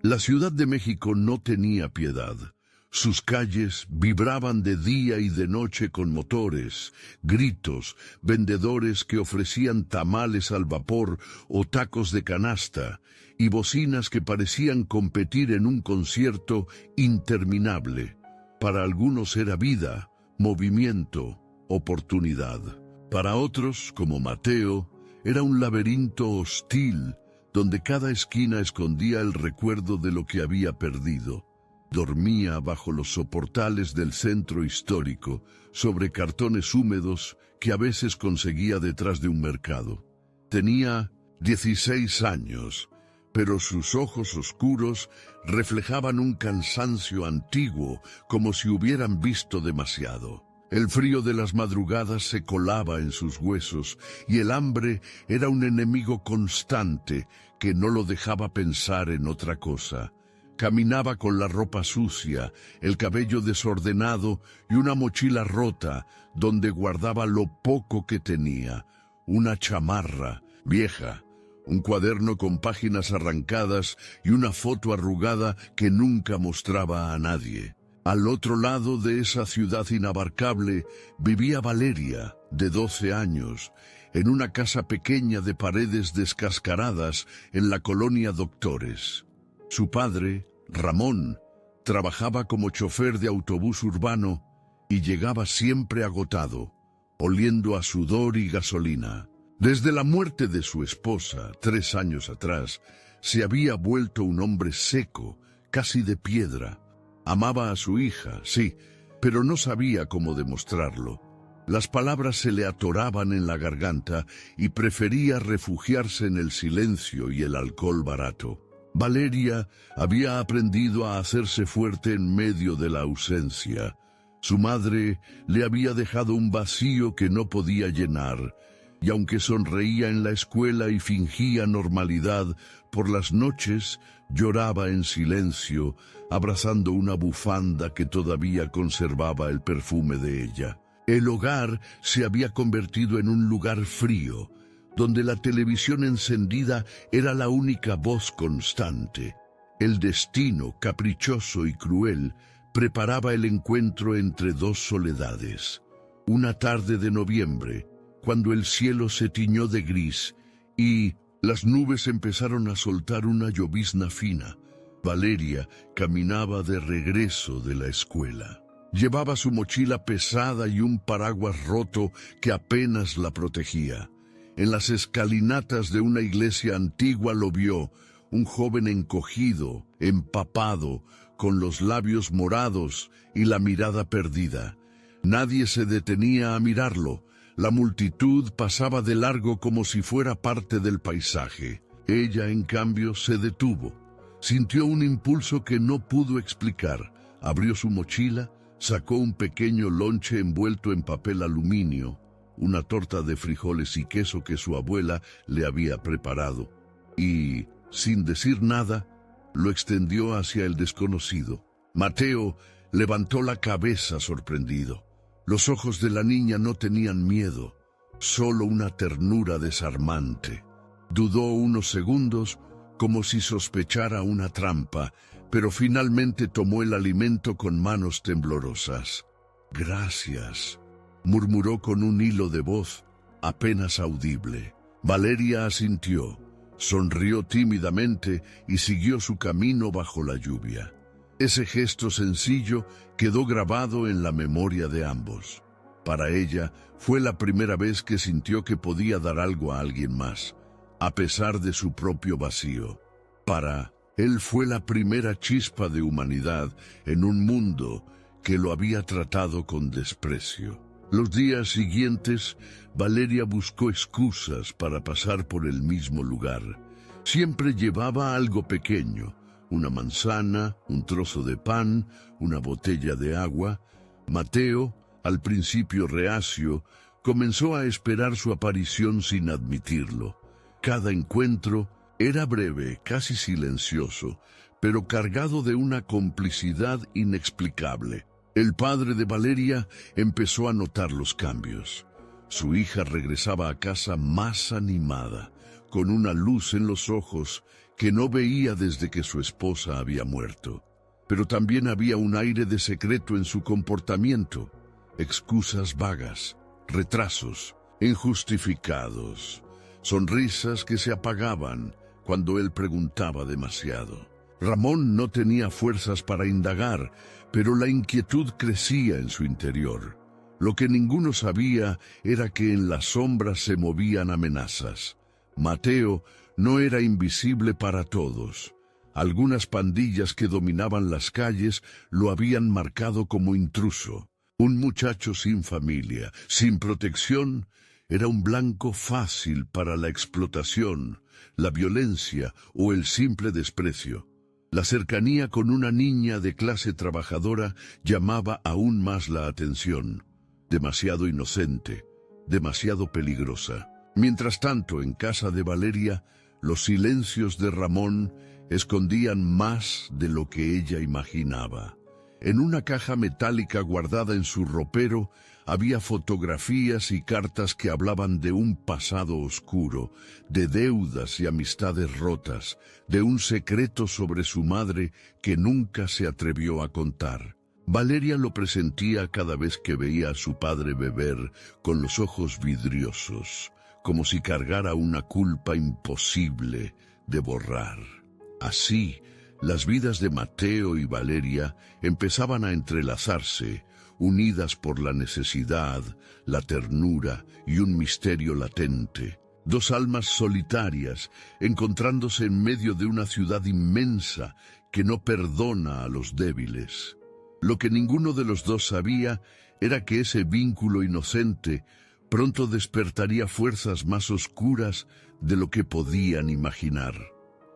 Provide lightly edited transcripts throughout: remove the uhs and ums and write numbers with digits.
La Ciudad de México no tenía piedad. Sus calles vibraban de día y de noche con motores, gritos, vendedores que ofrecían tamales al vapor o tacos de canasta, y bocinas que parecían competir en un concierto interminable. Para algunos era vida, movimiento, oportunidad. Para otros, como Mateo, era un laberinto hostil, donde cada esquina escondía el recuerdo de lo que había perdido. Dormía bajo los soportales del centro histórico, sobre cartones húmedos que a veces conseguía detrás de un mercado. Tenía 16 años, pero sus ojos oscuros reflejaban un cansancio antiguo, como si hubieran visto demasiado. El frío de las madrugadas se colaba en sus huesos y el hambre era un enemigo constante que no lo dejaba pensar en otra cosa. Caminaba con la ropa sucia, el cabello desordenado y una mochila rota donde guardaba lo poco que tenía, una chamarra vieja, un cuaderno con páginas arrancadas y una foto arrugada que nunca mostraba a nadie. Al otro lado de esa ciudad inabarcable vivía Valeria, de 12 años, en una casa pequeña de paredes descascaradas en la colonia Doctores. Su padre, Ramón, trabajaba como chofer de autobús urbano y llegaba siempre agotado, oliendo a sudor y gasolina. Desde la muerte de su esposa, 3 años atrás, se había vuelto un hombre seco, casi de piedra. Amaba a su hija, sí, pero no sabía cómo demostrarlo. Las palabras se le atoraban en la garganta y prefería refugiarse en el silencio y el alcohol barato. Valeria había aprendido a hacerse fuerte en medio de la ausencia. Su madre le había dejado un vacío que no podía llenar, y aunque sonreía en la escuela y fingía normalidad, por las noches lloraba en silencio, abrazando una bufanda que todavía conservaba el perfume de ella. El hogar se había convertido en un lugar frío, donde la televisión encendida era la única voz constante. El destino, caprichoso y cruel, preparaba el encuentro entre dos soledades. Una tarde de noviembre, cuando el cielo se tiñó de gris y las nubes empezaron a soltar una llovizna fina, Valeria caminaba de regreso de la escuela. Llevaba su mochila pesada y un paraguas roto que apenas la protegía. En las escalinatas de una iglesia antigua lo vio, un joven encogido, empapado, con los labios morados y la mirada perdida. Nadie se detenía a mirarlo. La multitud pasaba de largo como si fuera parte del paisaje. Ella, en cambio, se detuvo. Sintió un impulso que no pudo explicar. Abrió su mochila, sacó un pequeño lonche envuelto en papel aluminio, una torta de frijoles y queso que su abuela le había preparado, y, sin decir nada, lo extendió hacia el desconocido. Mateo levantó la cabeza sorprendido. Los ojos de la niña no tenían miedo, solo una ternura desarmante. Dudó unos segundos, como si sospechara una trampa, pero finalmente tomó el alimento con manos temblorosas. «Gracias», murmuró con un hilo de voz apenas audible. Valeria asintió, sonrió tímidamente y siguió su camino bajo la lluvia. Ese gesto sencillo quedó grabado en la memoria de ambos. Para ella fue la primera vez que sintió que podía dar algo a alguien más, a pesar de su propio vacío. Para él fue la primera chispa de humanidad en un mundo que lo había tratado con desprecio. Los días siguientes, Valeria buscó excusas para pasar por el mismo lugar. Siempre llevaba algo pequeño, una manzana, un trozo de pan, una botella de agua. Mateo, al principio reacio, comenzó a esperar su aparición sin admitirlo. Cada encuentro era breve, casi silencioso, pero cargado de una complicidad inexplicable. El padre de Valeria empezó a notar los cambios. Su hija regresaba a casa más animada, con una luz en los ojos que no veía desde que su esposa había muerto. Pero también había un aire de secreto en su comportamiento, excusas vagas, retrasos, injustificados, sonrisas que se apagaban cuando él preguntaba demasiado. Ramón no tenía fuerzas para indagar, pero la inquietud crecía en su interior. Lo que ninguno sabía era que en las sombras se movían amenazas. Mateo no era invisible para todos. Algunas pandillas que dominaban las calles lo habían marcado como intruso. Un muchacho sin familia, sin protección, era un blanco fácil para la explotación, la violencia o el simple desprecio. La cercanía con una niña de clase trabajadora llamaba aún más la atención. Demasiado inocente, demasiado peligrosa. Mientras tanto, en casa de Valeria, los silencios de Ramón escondían más de lo que ella imaginaba. En una caja metálica guardada en su ropero había fotografías y cartas que hablaban de un pasado oscuro, de deudas y amistades rotas, de un secreto sobre su madre que nunca se atrevió a contar. Valeria lo presentía cada vez que veía a su padre beber con los ojos vidriosos, como si cargara una culpa imposible de borrar. Así, las vidas de Mateo y Valeria empezaban a entrelazarse, unidas por la necesidad, la ternura y un misterio latente. Dos almas solitarias, encontrándose en medio de una ciudad inmensa que no perdona a los débiles. Lo que ninguno de los dos sabía era que ese vínculo inocente pronto despertaría fuerzas más oscuras de lo que podían imaginar.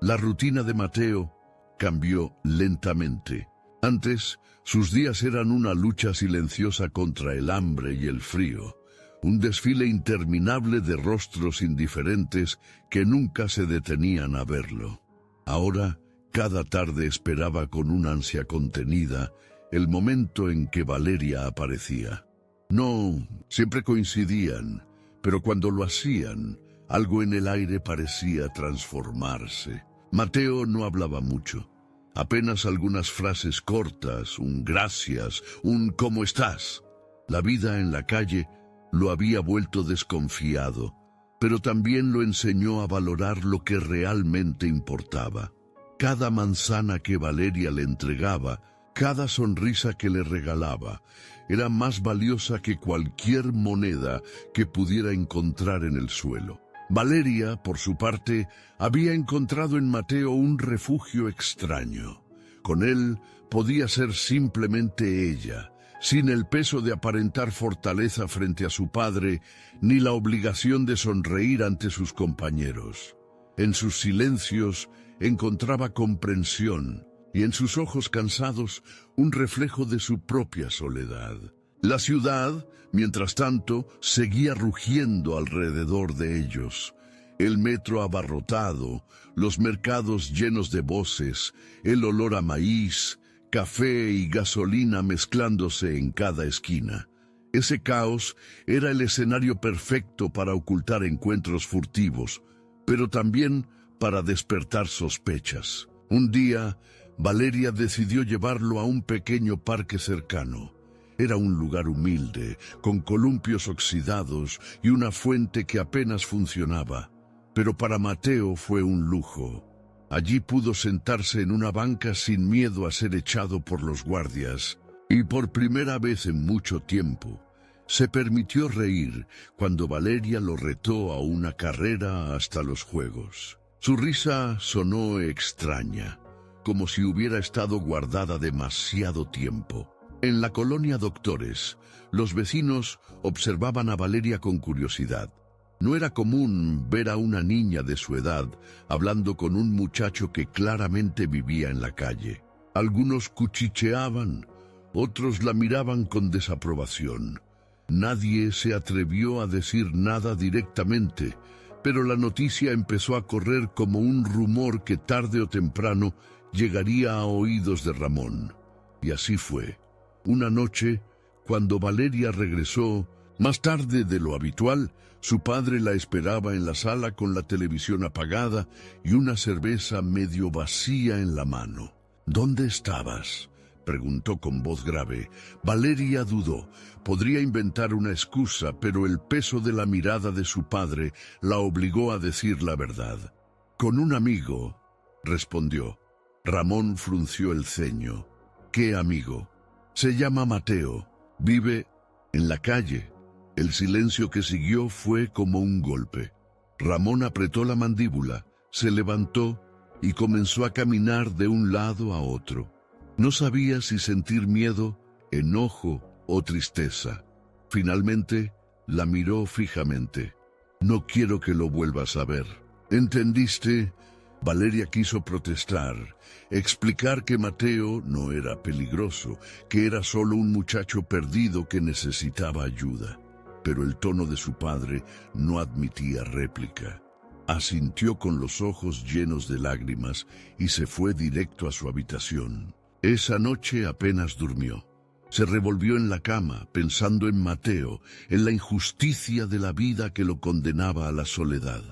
La rutina de Mateo cambió lentamente. Antes, sus días eran una lucha silenciosa contra el hambre y el frío, un desfile interminable de rostros indiferentes que nunca se detenían a verlo. Ahora, cada tarde esperaba con una ansia contenida el momento en que Valeria aparecía. No, siempre coincidían, pero cuando lo hacían, algo en el aire parecía transformarse. Mateo no hablaba mucho. Apenas algunas frases cortas, un gracias, un ¿cómo estás? La vida en la calle lo había vuelto desconfiado, pero también lo enseñó a valorar lo que realmente importaba. Cada manzana que Valeria le entregaba, cada sonrisa que le regalaba, era más valiosa que cualquier moneda que pudiera encontrar en el suelo. Valeria, por su parte, había encontrado en Mateo un refugio extraño. Con él podía ser simplemente ella, sin el peso de aparentar fortaleza frente a su padre, ni la obligación de sonreír ante sus compañeros. En sus silencios encontraba comprensión, y en sus ojos cansados un reflejo de su propia soledad. La ciudad, mientras tanto, seguía rugiendo alrededor de ellos. El metro abarrotado, los mercados llenos de voces, el olor a maíz, café y gasolina mezclándose en cada esquina. Ese caos era el escenario perfecto para ocultar encuentros furtivos, pero también para despertar sospechas. Un día, Valeria decidió llevarlo a un pequeño parque cercano. Era un lugar humilde, con columpios oxidados y una fuente que apenas funcionaba. Pero para Mateo fue un lujo. Allí pudo sentarse en una banca sin miedo a ser echado por los guardias. Y por primera vez en mucho tiempo, se permitió reír cuando Valeria lo retó a una carrera hasta los juegos. Su risa sonó extraña, como si hubiera estado guardada demasiado tiempo. En la colonia Doctores, los vecinos observaban a Valeria con curiosidad. No era común ver a una niña de su edad hablando con un muchacho que claramente vivía en la calle. Algunos cuchicheaban, otros la miraban con desaprobación. Nadie se atrevió a decir nada directamente, pero la noticia empezó a correr como un rumor que tarde o temprano llegaría a oídos de Ramón. Y así fue. Una noche, cuando Valeria regresó, Más tarde de lo habitual, su padre la esperaba en la sala con la televisión apagada y una cerveza medio vacía en la mano. ¿Dónde estabas?, preguntó con voz grave. Valeria dudó. Podría inventar una excusa, pero el peso de la mirada de su padre la obligó a decir la verdad. «Con un amigo», respondió. Ramón frunció el ceño. «¿Qué amigo?» «Se llama Mateo. Vive en la calle». El silencio que siguió fue como un golpe. Ramón apretó la mandíbula, se levantó y comenzó a caminar de un lado a otro. No sabía si sentir miedo, enojo o tristeza. Finalmente, la miró fijamente. «No quiero que lo vuelvas a ver». «¿Entendiste?». Valeria quiso protestar, explicar que Mateo no era peligroso, que era solo un muchacho perdido que necesitaba ayuda. Pero el tono de su padre no admitía réplica. Asintió con los ojos llenos de lágrimas y se fue directo a su habitación. Esa noche apenas durmió. Se revolvió en la cama, pensando en Mateo, en la injusticia de la vida que lo condenaba a la soledad.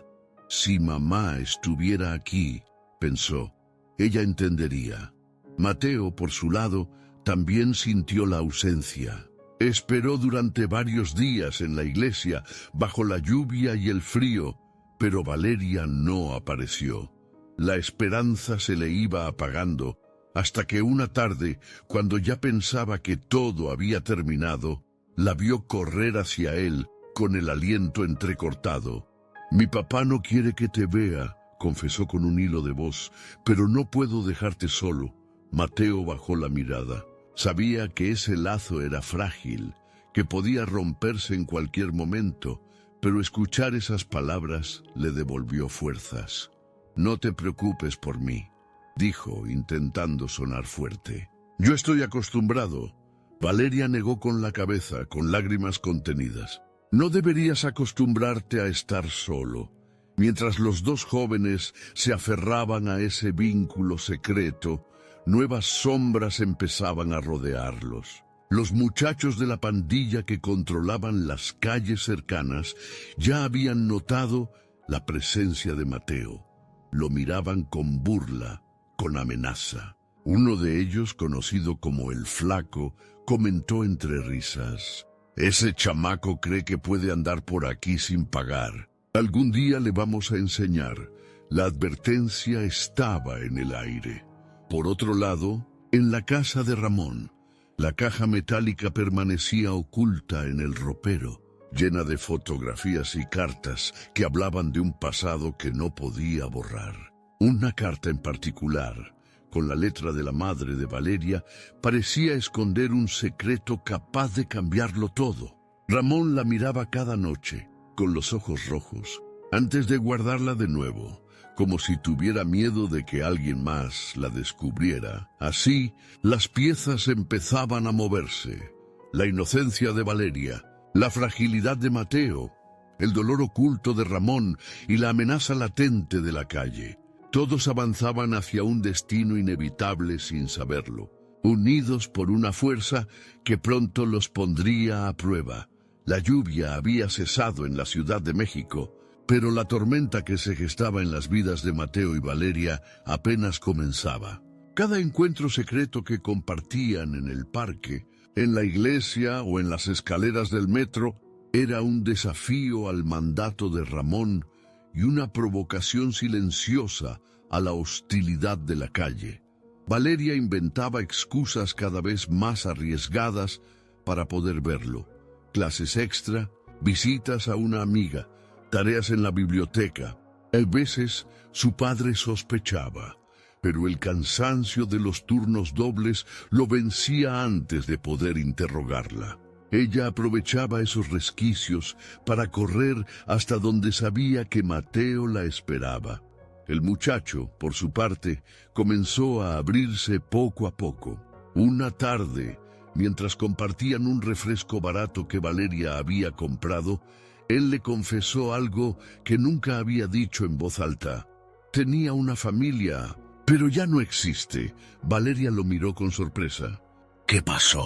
Si mamá estuviera aquí, pensó, ella entendería. Mateo, por su lado, también sintió la ausencia. Esperó durante varios días en la iglesia, bajo la lluvia y el frío, pero Valeria no apareció. La esperanza se le iba apagando, hasta que una tarde, cuando ya pensaba que todo había terminado, la vio correr hacia él con el aliento entrecortado. «Mi papá no quiere que te vea», confesó con un hilo de voz, «pero no puedo dejarte solo». Mateo bajó la mirada. Sabía que ese lazo era frágil, que podía romperse en cualquier momento, pero escuchar esas palabras le devolvió fuerzas. «No te preocupes por mí», dijo, intentando sonar fuerte. «Yo estoy acostumbrado». Valeria negó con la cabeza, con lágrimas contenidas. «No deberías acostumbrarte a estar solo». Mientras los dos jóvenes se aferraban a ese vínculo secreto, nuevas sombras empezaban a rodearlos. Los muchachos de la pandilla que controlaban las calles cercanas ya habían notado la presencia de Mateo. Lo miraban con burla, con amenaza. Uno de ellos, conocido como el Flaco, comentó entre risas: «Ese chamaco cree que puede andar por aquí sin pagar. Algún día le vamos a enseñar». La advertencia estaba en el aire. Por otro lado, en la casa de Ramón, la caja metálica permanecía oculta en el ropero, llena de fotografías y cartas que hablaban de un pasado que no podía borrar. Una carta en particular, con la letra de la madre de Valeria, parecía esconder un secreto capaz de cambiarlo todo. Ramón la miraba cada noche, con los ojos rojos, antes de guardarla de nuevo, como si tuviera miedo de que alguien más la descubriera. Así, las piezas empezaban a moverse. La inocencia de Valeria, la fragilidad de Mateo, el dolor oculto de Ramón y la amenaza latente de la calle. Todos avanzaban hacia un destino inevitable sin saberlo, unidos por una fuerza que pronto los pondría a prueba. La lluvia había cesado en la Ciudad de México, pero la tormenta que se gestaba en las vidas de Mateo y Valeria apenas comenzaba. Cada encuentro secreto que compartían en el parque, en la iglesia o en las escaleras del metro, era un desafío al mandato de Ramón y una provocación silenciosa a la hostilidad de la calle. Valeria inventaba excusas cada vez más arriesgadas para poder verlo. Clases extra, visitas a una amiga, tareas en la biblioteca. A veces su padre sospechaba, pero el cansancio de los turnos dobles lo vencía antes de poder interrogarla. Ella aprovechaba esos resquicios para correr hasta donde sabía que Mateo la esperaba. El muchacho, por su parte, comenzó a abrirse poco a poco. Una tarde, mientras compartían un refresco barato que Valeria había comprado, él le confesó algo que nunca había dicho en voz alta. Tenía una familia, pero ya no existe. Valeria lo miró con sorpresa. ¿Qué pasó?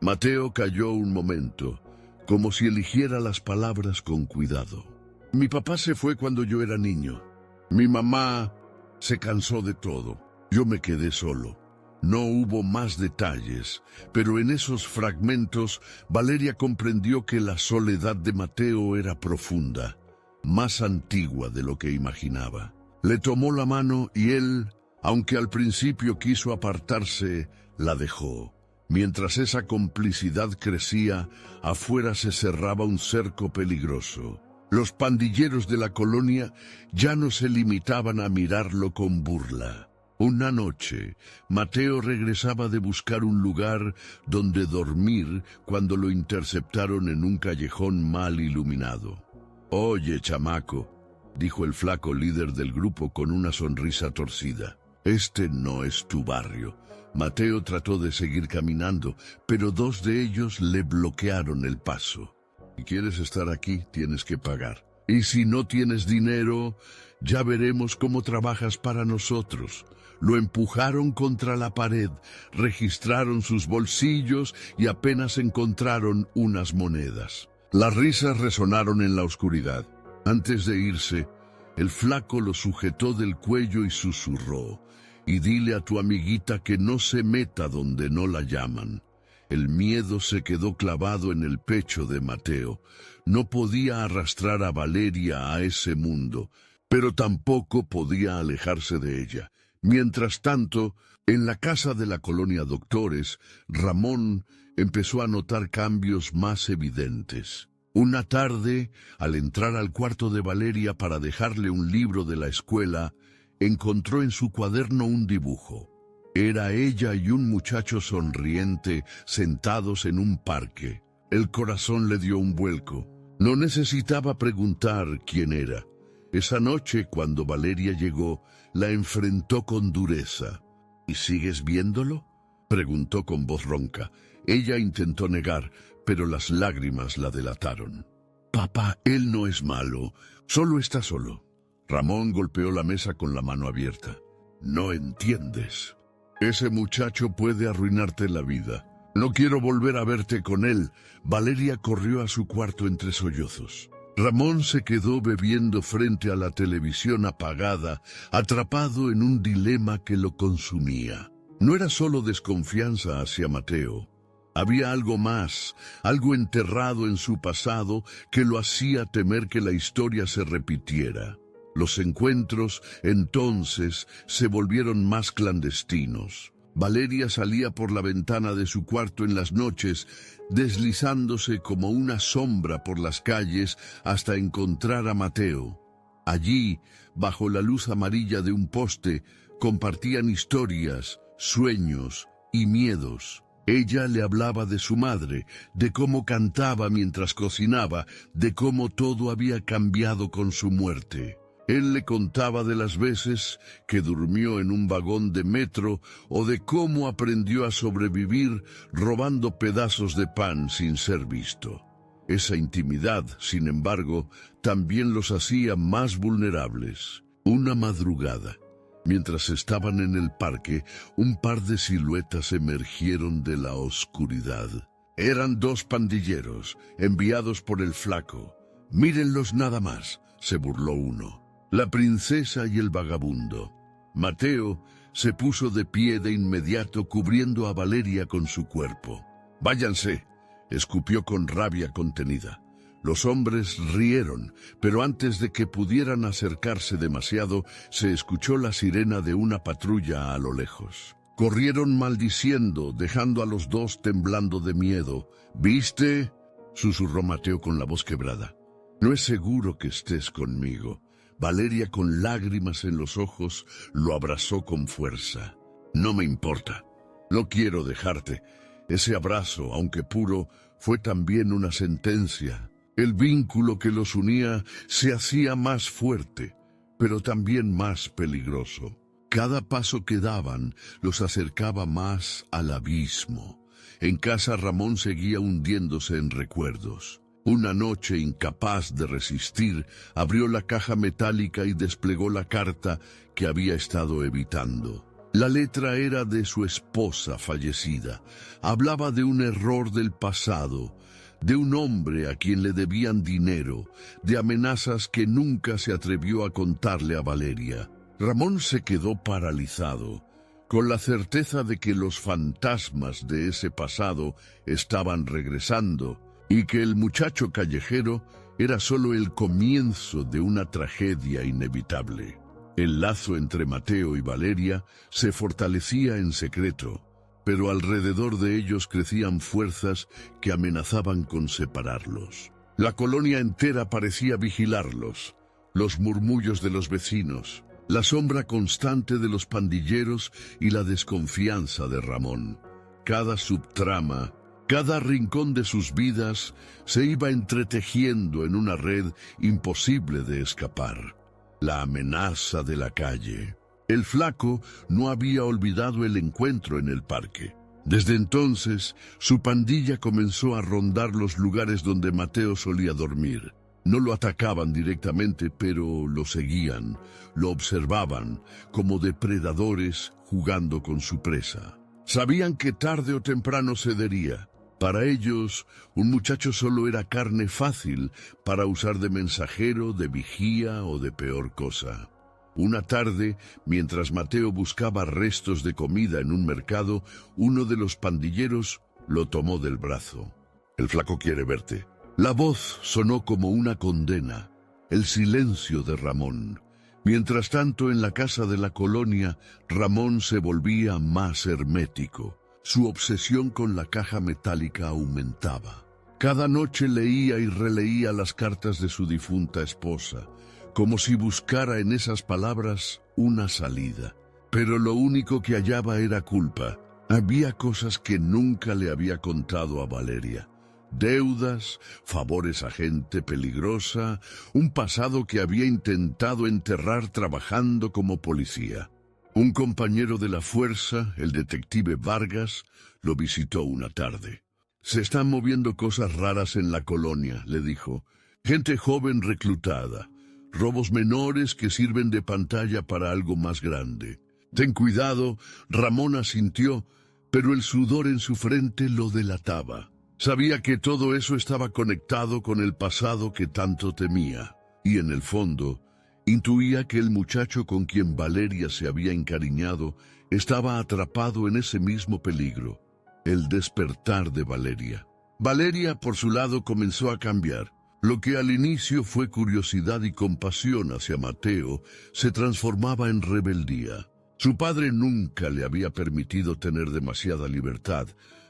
Mateo calló un momento. como si eligiera las palabras con cuidado. Mi papá se fue cuando yo era niño. Mi mamá se cansó de todo. Yo me quedé solo. No hubo más detalles, pero en esos fragmentos Valeria comprendió que la soledad de Mateo era profunda, más antigua de lo que imaginaba. Le tomó la mano y él, aunque al principio quiso apartarse, la dejó. Mientras esa complicidad crecía, afuera se cerraba un cerco peligroso. Los pandilleros de la colonia ya no se limitaban a mirarlo con burla. Una noche, Mateo regresaba de buscar un lugar donde dormir cuando lo interceptaron en un callejón mal iluminado. «Oye, chamaco», dijo el flaco líder del grupo con una sonrisa torcida, «este no es tu barrio». Mateo trató de seguir caminando, pero dos de ellos le bloquearon el paso. «Si quieres estar aquí, tienes que pagar. Y si no tienes dinero, ya veremos cómo trabajas para nosotros». Lo empujaron contra la pared, registraron sus bolsillos y apenas encontraron unas monedas. Las risas resonaron en la oscuridad. Antes de irse, el flaco lo sujetó del cuello y susurró: «Y dile a tu amiguita que no se meta donde no la llaman». El miedo se quedó clavado en el pecho de Mateo. No podía arrastrar a Valeria a ese mundo, pero tampoco podía alejarse de ella. Mientras tanto, en la casa de la colonia Doctores, Ramón empezó a notar cambios más evidentes. Una tarde, al entrar al cuarto de Valeria para dejarle un libro de la escuela, encontró en su cuaderno un dibujo. Era ella y un muchacho sonriente sentados en un parque. El corazón le dio un vuelco. No necesitaba preguntar quién era. Esa noche, cuando Valeria llegó, la enfrentó con dureza. «¿Y sigues viéndolo?», preguntó con voz ronca. Ella intentó negar, pero las lágrimas la delataron. «Papá, él no es malo, solo está solo». Ramón golpeó la mesa con la mano abierta. «No entiendes. Ese muchacho puede arruinarte la vida. No quiero volver a verte con él». Valeria corrió a su cuarto entre sollozos. Ramón se quedó bebiendo frente a la televisión apagada, atrapado en un dilema que lo consumía. No era solo desconfianza hacia Mateo. Había algo más, algo enterrado en su pasado que lo hacía temer que la historia se repitiera. Los encuentros, entonces, se volvieron más clandestinos. Valeria salía por la ventana de su cuarto en las noches, deslizándose como una sombra por las calles hasta encontrar a Mateo. Allí, bajo la luz amarilla de un poste, compartían historias, sueños y miedos. Ella le hablaba de su madre, de cómo cantaba mientras cocinaba, de cómo todo había cambiado con su muerte. Él le contaba de las veces que durmió en un vagón de metro o de cómo aprendió a sobrevivir robando pedazos de pan sin ser visto. Esa intimidad, sin embargo, también los hacía más vulnerables. Una madrugada, mientras estaban en el parque, un par de siluetas emergieron de la oscuridad. Eran dos pandilleros, enviados por el flaco. «Mírenlos nada más», se burló uno. «La princesa y el vagabundo». Mateo se puso de pie de inmediato, cubriendo a Valeria con su cuerpo. «Váyanse», escupió con rabia contenida. Los hombres rieron, pero antes de que pudieran acercarse demasiado, se escuchó la sirena de una patrulla a lo lejos. Corrieron maldiciendo, dejando a los dos temblando de miedo. «¿Viste?», susurró Mateo con la voz quebrada. «No es seguro que estés conmigo». Valeria, con lágrimas en los ojos, lo abrazó con fuerza. «No me importa. No quiero dejarte». Ese abrazo, aunque puro, fue también una sentencia. El vínculo que los unía se hacía más fuerte, pero también más peligroso. Cada paso que daban los acercaba más al abismo. En casa, Ramón seguía hundiéndose en recuerdos. Una noche, incapaz de resistir, abrió la caja metálica y desplegó la carta que había estado evitando. La letra era de su esposa fallecida. Hablaba de un error del pasado, de un hombre a quien le debían dinero, de amenazas que nunca se atrevió a contarle a Valeria. Ramón se quedó paralizado, con la certeza de que los fantasmas de ese pasado estaban regresando y que el muchacho callejero era solo el comienzo de una tragedia inevitable. El lazo entre Mateo y Valeria se fortalecía en secreto, pero alrededor de ellos crecían fuerzas que amenazaban con separarlos. La colonia entera parecía vigilarlos, los murmullos de los vecinos, la sombra constante de los pandilleros y la desconfianza de Ramón. Cada subtrama, cada rincón de sus vidas se iba entretejiendo en una red imposible de escapar. La amenaza de la calle. El flaco no había olvidado el encuentro en el parque. Desde entonces, su pandilla comenzó a rondar los lugares donde Mateo solía dormir. No lo atacaban directamente, pero lo seguían, lo observaban, como depredadores jugando con su presa. Sabían que tarde o temprano cedería. Para ellos, un muchacho solo era carne fácil para usar de mensajero, de vigía o de peor cosa. Una tarde, mientras Mateo buscaba restos de comida en un mercado, uno de los pandilleros lo tomó del brazo. «El flaco quiere verte». La voz sonó como una condena, el silencio de Ramón. Mientras tanto, en la casa de la colonia, Ramón se volvía más hermético. Su obsesión con la caja metálica aumentaba. Cada noche leía y releía las cartas de su difunta esposa, como si buscara en esas palabras una salida. Pero lo único que hallaba era culpa. Había cosas que nunca le había contado a Valeria. Deudas, favores a gente peligrosa, un pasado que había intentado enterrar trabajando como policía. Un compañero de la fuerza, el detective Vargas, lo visitó una tarde. «Se están moviendo cosas raras en la colonia», le dijo. «Gente joven reclutada, robos menores que sirven de pantalla para algo más grande». «Ten cuidado», Ramón asintió, pero el sudor en su frente lo delataba. Sabía que todo eso estaba conectado con el pasado que tanto temía, y en el fondo intuía que el muchacho con quien Valeria se había encariñado estaba atrapado en ese mismo peligro, el despertar de Valeria. Valeria, por su lado, comenzó a cambiar. Lo que al inicio fue curiosidad y compasión hacia Mateo se transformaba en rebeldía. Su padre nunca le había permitido tener demasiada libertad,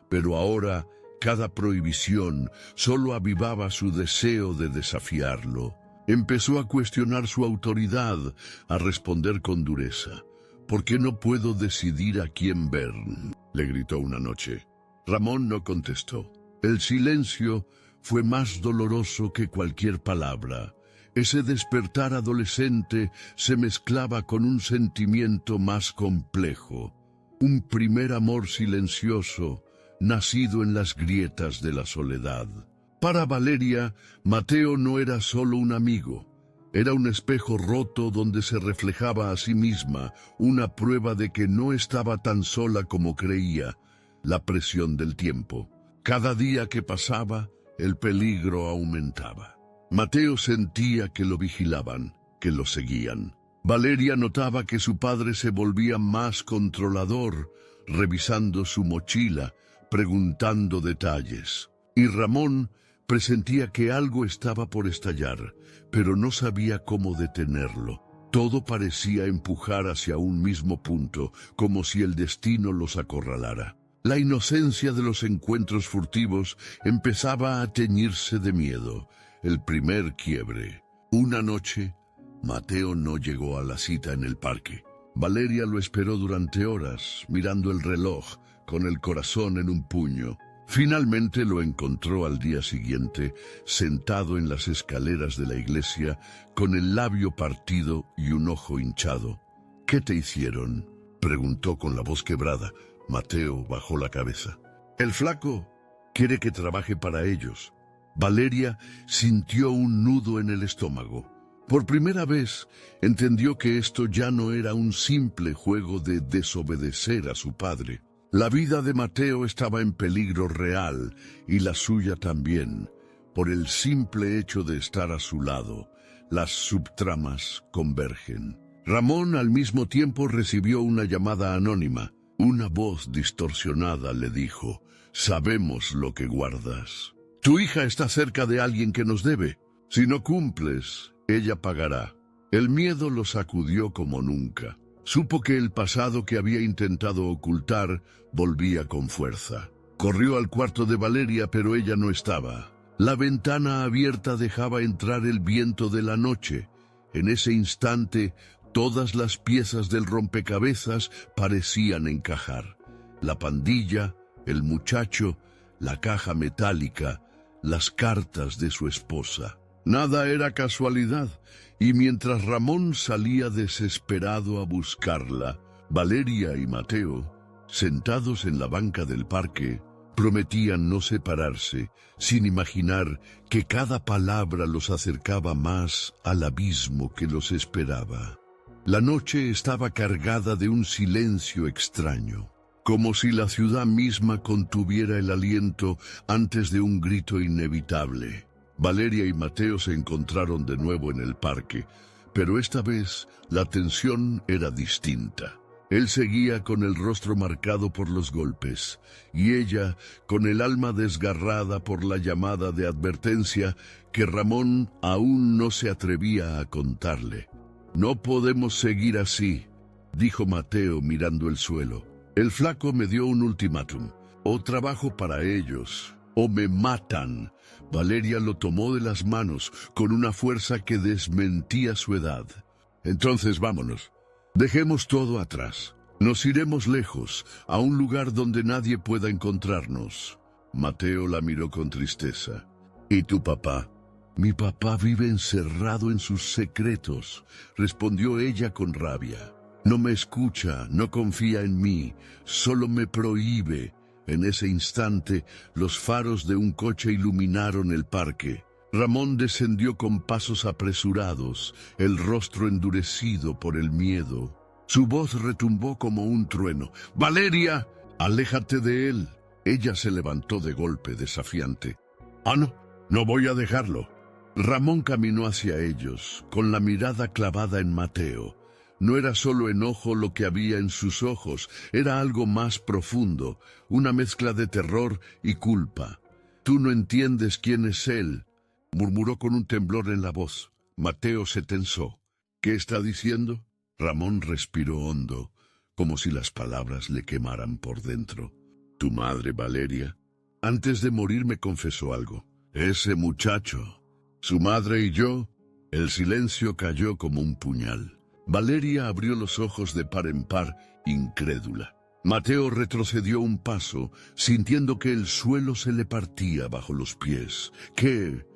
pero ahora cada prohibición solo avivaba su deseo de desafiarlo. Empezó a cuestionar su autoridad, a responder con dureza. «¿Por qué no puedo decidir a quién ver?», le gritó una noche. Ramón no contestó. El silencio fue más doloroso que cualquier palabra. Ese despertar adolescente se mezclaba con un sentimiento más complejo. Un primer amor silencioso, nacido en las grietas de la soledad. Para Valeria, Mateo no era solo un amigo. Era un espejo roto donde se reflejaba a sí misma, una prueba de que no estaba tan sola como creía. La presión del tiempo. Cada día que pasaba, el peligro aumentaba. Mateo sentía que lo vigilaban, que lo seguían. Valeria notaba que su padre se volvía más controlador, revisando su mochila, preguntando detalles. Y Ramón presentía que algo estaba por estallar, pero no sabía cómo detenerlo. Todo parecía empujar hacia un mismo punto, como si el destino los acorralara. La inocencia de los encuentros furtivos empezaba a teñirse de miedo. El primer quiebre. Una noche, Mateo no llegó a la cita en el parque. Valeria lo esperó durante horas, mirando el reloj, con el corazón en un puño. Finalmente lo encontró al día siguiente, sentado en las escaleras de la iglesia, con el labio partido y un ojo hinchado. «¿Qué te hicieron?», preguntó con la voz quebrada. Mateo bajó la cabeza. «El flaco quiere que trabaje para ellos». Valeria sintió un nudo en el estómago. Por primera vez entendió que esto ya no era un simple juego de desobedecer a su padre. La vida de Mateo estaba en peligro real y la suya también, por el simple hecho de estar a su lado. Las subtramas convergen. Ramón al mismo tiempo recibió una llamada anónima. Una voz distorsionada le dijo: «Sabemos lo que guardas. Tu hija está cerca de alguien que nos debe. Si no cumples, ella pagará». El miedo lo sacudió como nunca. Supo que el pasado que había intentado ocultar volvía con fuerza. Corrió al cuarto de Valeria, pero ella no estaba. La ventana abierta dejaba entrar el viento de la noche. En ese instante, todas las piezas del rompecabezas parecían encajar. La pandilla, el muchacho, la caja metálica, las cartas de su esposa. Nada era casualidad, y mientras Ramón salía desesperado a buscarla, Valeria y Mateo, sentados en la banca del parque, prometían no separarse, sin imaginar que cada palabra los acercaba más al abismo que los esperaba. La noche estaba cargada de un silencio extraño, como si la ciudad misma contuviera el aliento antes de un grito inevitable. Valeria y Mateo se encontraron de nuevo en el parque, pero esta vez la tensión era distinta. Él seguía con el rostro marcado por los golpes, y ella con el alma desgarrada por la llamada de advertencia que Ramón aún no se atrevía a contarle. «No podemos seguir así», dijo Mateo mirando el suelo. «El flaco me dio un ultimátum. O trabajo para ellos, o me matan». Valeria lo tomó de las manos con una fuerza que desmentía su edad. «Entonces vámonos. Dejemos todo atrás. Nos iremos lejos, a un lugar donde nadie pueda encontrarnos». Mateo la miró con tristeza. «¿Y tu papá?» «Mi papá vive encerrado en sus secretos», respondió ella con rabia. «No me escucha, no confía en mí, solo me prohíbe». En ese instante, los faros de un coche iluminaron el parque. Ramón descendió con pasos apresurados, el rostro endurecido por el miedo. Su voz retumbó como un trueno. «¡Valeria! ¡Aléjate de él!». Ella se levantó de golpe, desafiante. «Ah, no voy a dejarlo». Ramón caminó hacia ellos, con la mirada clavada en Mateo. No era solo enojo lo que había en sus ojos, era algo más profundo, una mezcla de terror y culpa. «Tú no entiendes quién es él», murmuró con un temblor en la voz. Mateo se tensó. «¿Qué está diciendo?». Ramón respiró hondo, como si las palabras le quemaran por dentro. «Tu madre, Valeria, antes de morir me confesó algo. Ese muchacho, su madre y yo». El silencio cayó como un puñal. Valeria abrió los ojos de par en par, incrédula. Mateo retrocedió un paso, sintiendo que el suelo se le partía bajo los pies. ¿Qué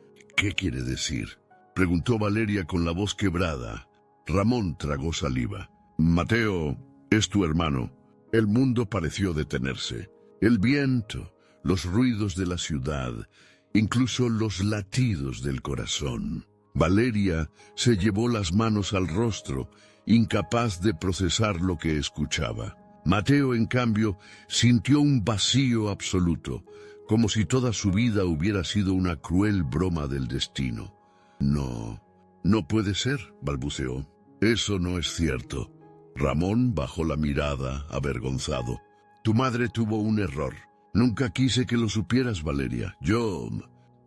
quiere decir?», preguntó Valeria con la voz quebrada. Ramón tragó saliva. «Mateo es tu hermano». El mundo pareció detenerse. El viento, los ruidos de la ciudad, incluso los latidos del corazón. Valeria se llevó las manos al rostro, incapaz de procesar lo que escuchaba. Mateo, en cambio, sintió un vacío absoluto, como si toda su vida hubiera sido una cruel broma del destino. No puede ser», balbuceó. «Eso no es cierto». Ramón bajó la mirada, avergonzado. «Tu madre tuvo un error. Nunca quise que lo supieras, Valeria. Yo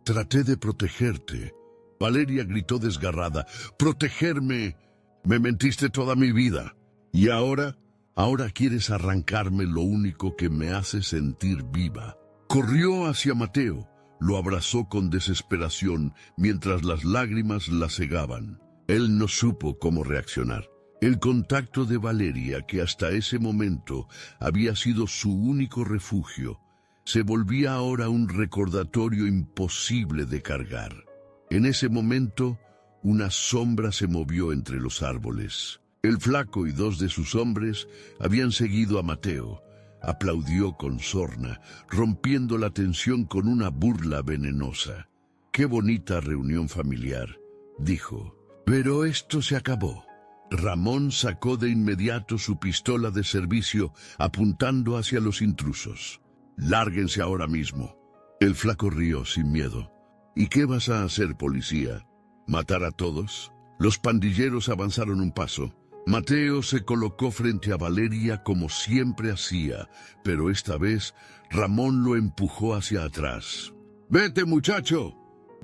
traté de protegerte». Valeria gritó desgarrada. «¿Protegerme? Me mentiste toda mi vida. ¿Y ahora? Ahora quieres arrancarme lo único que me hace sentir viva». Corrió hacia Mateo, lo abrazó con desesperación mientras las lágrimas la cegaban. Él no supo cómo reaccionar. El contacto de Valeria, que hasta ese momento había sido su único refugio, se volvía ahora un recordatorio imposible de cargar. En ese momento, una sombra se movió entre los árboles. El flaco y dos de sus hombres habían seguido a Mateo. Aplaudió con sorna, rompiendo la tensión con una burla venenosa. «Qué bonita reunión familiar», dijo. «Pero esto se acabó. Ramón sacó de inmediato su pistola de servicio, apuntando hacia los intrusos. «Lárguense ahora mismo». El flaco rió sin miedo. «¿Y qué vas a hacer, policía? ¿Matar a todos?» Los pandilleros avanzaron un paso. Mateo se colocó frente a Valeria como siempre hacía, pero esta vez Ramón lo empujó hacia atrás. «¡Vete, muchacho!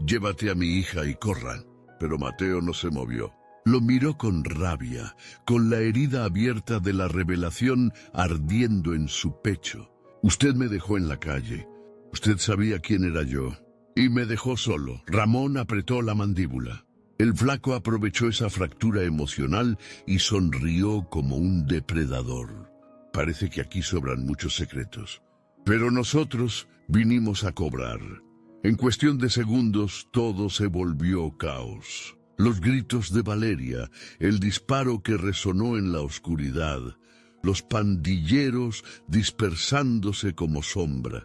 Llévate a mi hija y corran». Pero Mateo no se movió. Lo miró con rabia, con la herida abierta de la revelación ardiendo en su pecho. «Usted me dejó en la calle. Usted sabía quién era yo. Y me dejó solo». Ramón apretó la mandíbula. El flaco aprovechó esa fractura emocional y sonrió como un depredador. «Parece que aquí sobran muchos secretos. Pero nosotros vinimos a cobrar». En cuestión de segundos todo se volvió caos. Los gritos de Valeria, el disparo que resonó en la oscuridad, los pandilleros dispersándose como sombras.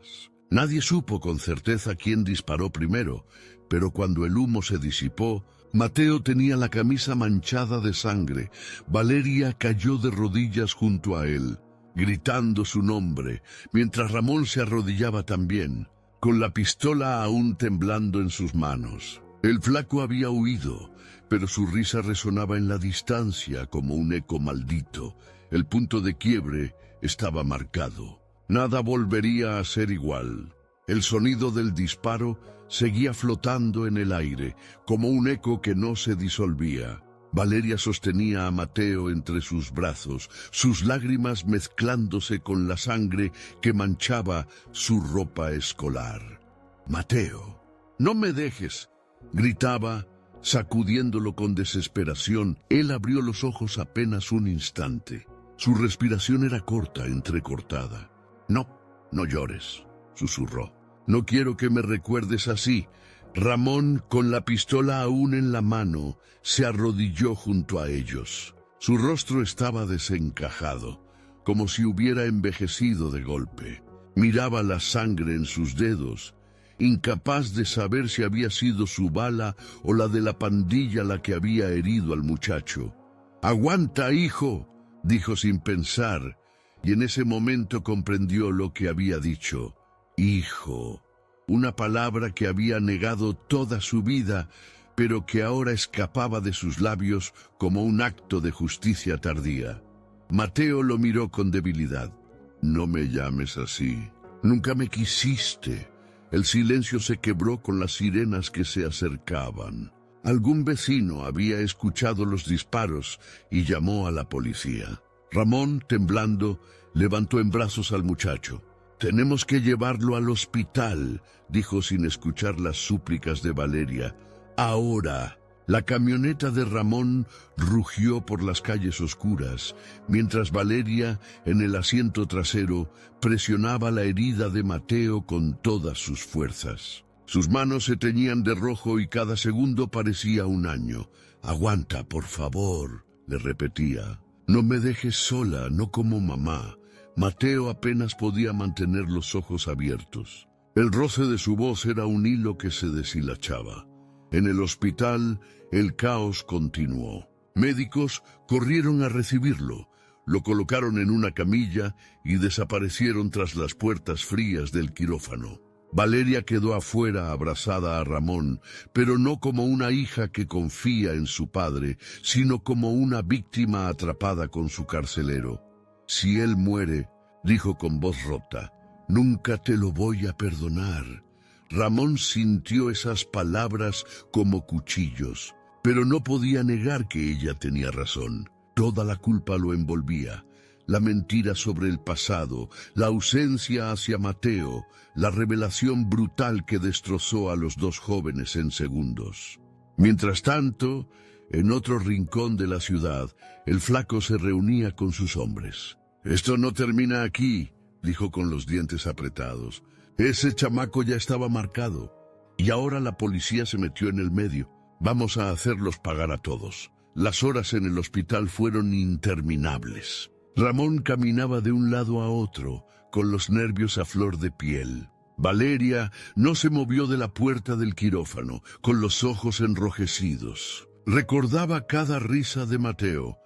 Nadie supo con certeza quién disparó primero, pero cuando el humo se disipó, Mateo tenía la camisa manchada de sangre. Valeria cayó de rodillas junto a él, gritando su nombre, mientras Ramón se arrodillaba también, con la pistola aún temblando en sus manos. El flaco había huido, pero su risa resonaba en la distancia como un eco maldito. El punto de quiebre estaba marcado. Nada volvería a ser igual. El sonido del disparo seguía flotando en el aire, como un eco que no se disolvía. Valeria sostenía a Mateo entre sus brazos, sus lágrimas mezclándose con la sangre que manchaba su ropa escolar. «Mateo, no me dejes», gritaba, sacudiéndolo con desesperación. Él abrió los ojos apenas un instante. Su respiración era corta, entrecortada. No llores», susurró. «No quiero que me recuerdes así». Ramón, con la pistola aún en la mano, se arrodilló junto a ellos. Su rostro estaba desencajado, como si hubiera envejecido de golpe. Miraba la sangre en sus dedos, incapaz de saber si había sido su bala o la de la pandilla la que había herido al muchacho. «Aguanta, hijo», dijo sin pensar, y en ese momento comprendió lo que había dicho. «Hijo», una palabra que había negado toda su vida, pero que ahora escapaba de sus labios como un acto de justicia tardía. Mateo lo miró con debilidad. «No me llames así. Nunca me quisiste». El silencio se quebró con las sirenas que se acercaban. Algún vecino había escuchado los disparos y llamó a la policía. Ramón, temblando, levantó en brazos al muchacho. «Tenemos que llevarlo al hospital», dijo sin escuchar las súplicas de Valeria. «Ahora». La camioneta de Ramón rugió por las calles oscuras, mientras Valeria, en el asiento trasero, presionaba la herida de Mateo con todas sus fuerzas. Sus manos se teñían de rojo y cada segundo parecía un año. «Aguanta, por favor», le repetía. «No me dejes sola, no como mamá». Mateo apenas podía mantener los ojos abiertos. El roce de su voz era un hilo que se deshilachaba. En el hospital, el caos continuó. Médicos corrieron a recibirlo, lo colocaron en una camilla y desaparecieron tras las puertas frías del quirófano. Valeria quedó afuera abrazada a Ramón, pero no como una hija que confía en su padre, sino como una víctima atrapada con su carcelero. «Si él muere», dijo con voz rota, «nunca te lo voy a perdonar». Ramón sintió esas palabras como cuchillos, pero no podía negar que ella tenía razón. Toda la culpa lo envolvía. La mentira sobre el pasado, la ausencia hacia Mateo, la revelación brutal que destrozó a los dos jóvenes en segundos. Mientras tanto, en otro rincón de la ciudad, el flaco se reunía con sus hombres. «Esto no termina aquí», dijo con los dientes apretados. «Ese chamaco ya estaba marcado, y ahora la policía se metió en el medio. Vamos a hacerlos pagar a todos». Las horas en el hospital fueron interminables. Ramón caminaba de un lado a otro, con los nervios a flor de piel. Valeria no se movió de la puerta del quirófano, con los ojos enrojecidos. Recordaba cada risa de Mateo,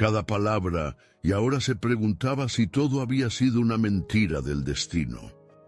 cada palabra, y ahora se preguntaba si todo había sido una mentira del destino.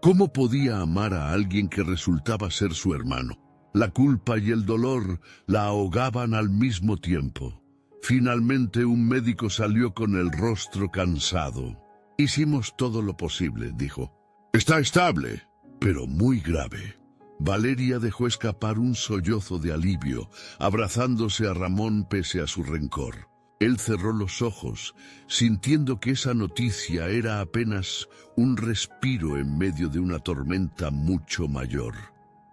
¿Cómo podía amar a alguien que resultaba ser su hermano? La culpa y el dolor la ahogaban al mismo tiempo. Finalmente un médico salió con el rostro cansado. «Hicimos todo lo posible», dijo. «Está estable, pero muy grave». Valeria dejó escapar un sollozo de alivio, abrazándose a Ramón pese a su rencor. Él cerró los ojos, sintiendo que esa noticia era apenas un respiro en medio de una tormenta mucho mayor.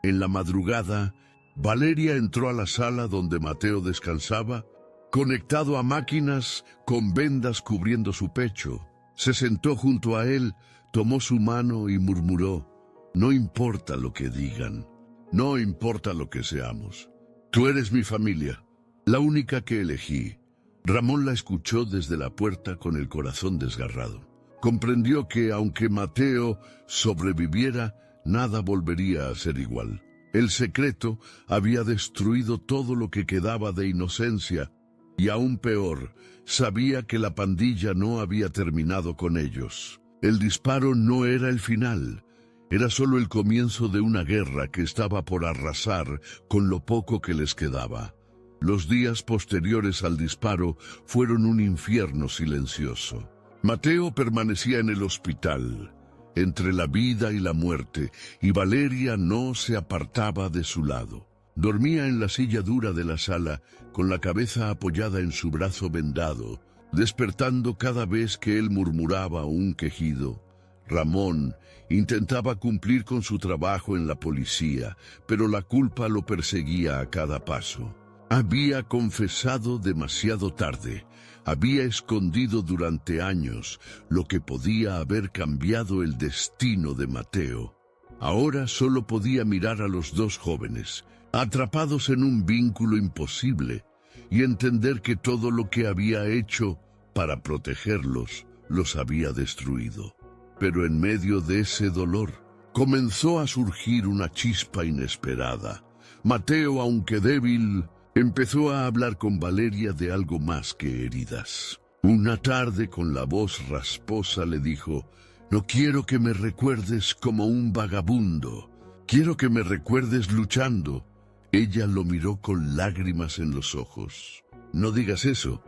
En la madrugada, Valeria entró a la sala donde Mateo descansaba, conectado a máquinas con vendas cubriendo su pecho. Se sentó junto a él, tomó su mano y murmuró: «No importa lo que digan, no importa lo que seamos. Tú eres mi familia, la única que elegí». Ramón la escuchó desde la puerta con el corazón desgarrado. Comprendió que, aunque Mateo sobreviviera, nada volvería a ser igual. El secreto había destruido todo lo que quedaba de inocencia, y aún peor, sabía que la pandilla no había terminado con ellos. El disparo no era el final, era solo el comienzo de una guerra que estaba por arrasar con lo poco que les quedaba. Los días posteriores al disparo fueron un infierno silencioso. Mateo permanecía en el hospital, entre la vida y la muerte, y Valeria no se apartaba de su lado. Dormía en la silla dura de la sala, con la cabeza apoyada en su brazo vendado, despertando cada vez que él murmuraba un quejido. Ramón intentaba cumplir con su trabajo en la policía, pero la culpa lo perseguía a cada paso. Había confesado demasiado tarde, había escondido durante años lo que podía haber cambiado el destino de Mateo. Ahora solo podía mirar a los dos jóvenes, atrapados en un vínculo imposible, y entender que todo lo que había hecho para protegerlos los había destruido. Pero en medio de ese dolor comenzó a surgir una chispa inesperada. Mateo, aunque débil, empezó a hablar con Valeria de algo más que heridas. Una tarde, con la voz rasposa, le dijo: «No quiero que me recuerdes como un vagabundo. Quiero que me recuerdes luchando». Ella lo miró con lágrimas en los ojos. «No digas eso.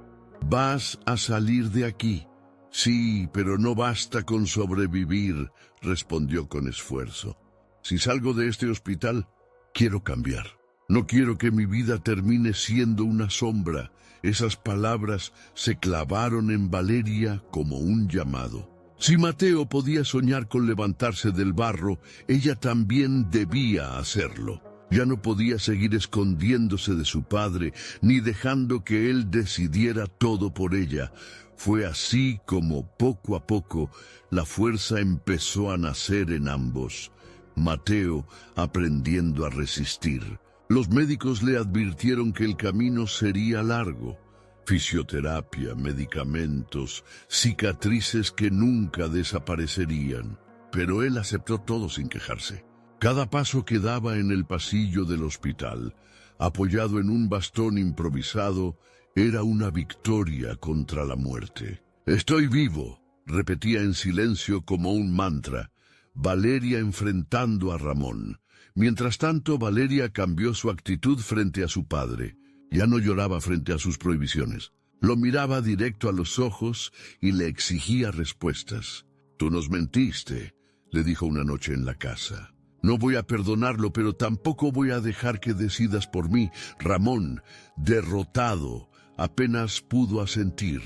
Vas a salir de aquí». «Sí, pero no basta con sobrevivir», respondió con esfuerzo. «Si salgo de este hospital, quiero cambiar. No quiero que mi vida termine siendo una sombra». Esas palabras se clavaron en Valeria como un llamado. Si Mateo podía soñar con levantarse del barro, ella también debía hacerlo. Ya no podía seguir escondiéndose de su padre, ni dejando que él decidiera todo por ella. Fue así como, poco a poco, la fuerza empezó a nacer en ambos. Mateo aprendiendo a resistir. Los médicos le advirtieron que el camino sería largo. Fisioterapia, medicamentos, cicatrices que nunca desaparecerían. Pero él aceptó todo sin quejarse. Cada paso que daba en el pasillo del hospital, apoyado en un bastón improvisado, era una victoria contra la muerte. «Estoy vivo», repetía en silencio como un mantra, Valeria enfrentando a Ramón. Mientras tanto, Valeria cambió su actitud frente a su padre. Ya no lloraba frente a sus prohibiciones. Lo miraba directo a los ojos y le exigía respuestas. «Tú nos mentiste», le dijo una noche en la casa. «No voy a perdonarlo, pero tampoco voy a dejar que decidas por mí». Ramón, derrotado, apenas pudo asentir.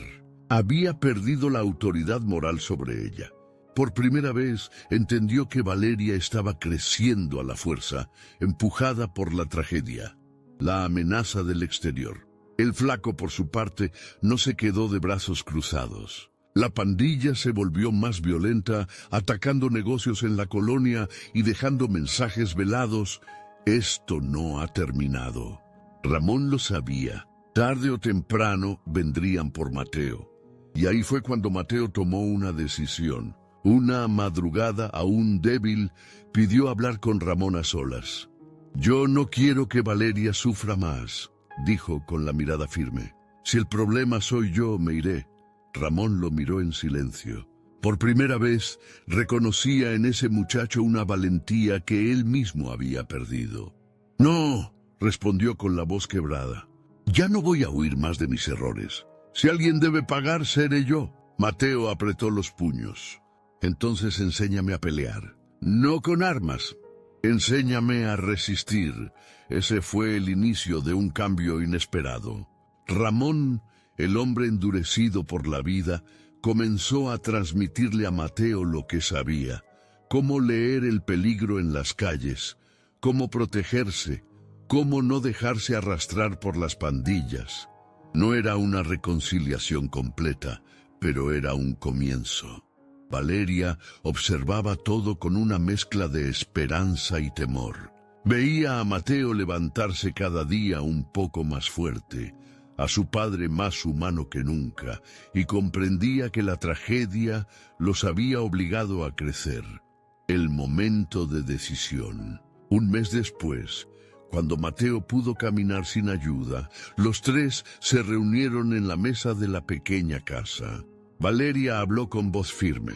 Había perdido la autoridad moral sobre ella. Por primera vez entendió que Valeria estaba creciendo a la fuerza, empujada por la tragedia, la amenaza del exterior. El flaco, por su parte, no se quedó de brazos cruzados. La pandilla se volvió más violenta, atacando negocios en la colonia y dejando mensajes velados. Esto no ha terminado. Ramón lo sabía. Tarde o temprano vendrían por Mateo. Y ahí fue cuando Mateo tomó una decisión. Una madrugada, aún débil, pidió hablar con Ramón a solas. «Yo no quiero que Valeria sufra más», dijo con la mirada firme. Si el problema soy yo, me iré. Ramón lo miró en silencio. Por primera vez reconocía en ese muchacho una valentía que él mismo había perdido. No, respondió con la voz quebrada. Ya no voy a huir más de mis errores. Si alguien debe pagar, seré yo. Mateo apretó los puños. Entonces enséñame a pelear. No con armas. Enséñame a resistir. Ese fue el inicio de un cambio inesperado. Ramón, el hombre endurecido por la vida, comenzó a transmitirle a Mateo lo que sabía, cómo leer el peligro en las calles, cómo protegerse, cómo no dejarse arrastrar por las pandillas. No era una reconciliación completa, pero era un comienzo. Valeria observaba todo con una mezcla de esperanza y temor. Veía a Mateo levantarse cada día un poco más fuerte, a su padre más humano que nunca, y comprendía que la tragedia los había obligado a crecer. El momento de decisión. Un mes después, cuando Mateo pudo caminar sin ayuda, los tres se reunieron en la mesa de la pequeña casa. Valeria habló con voz firme.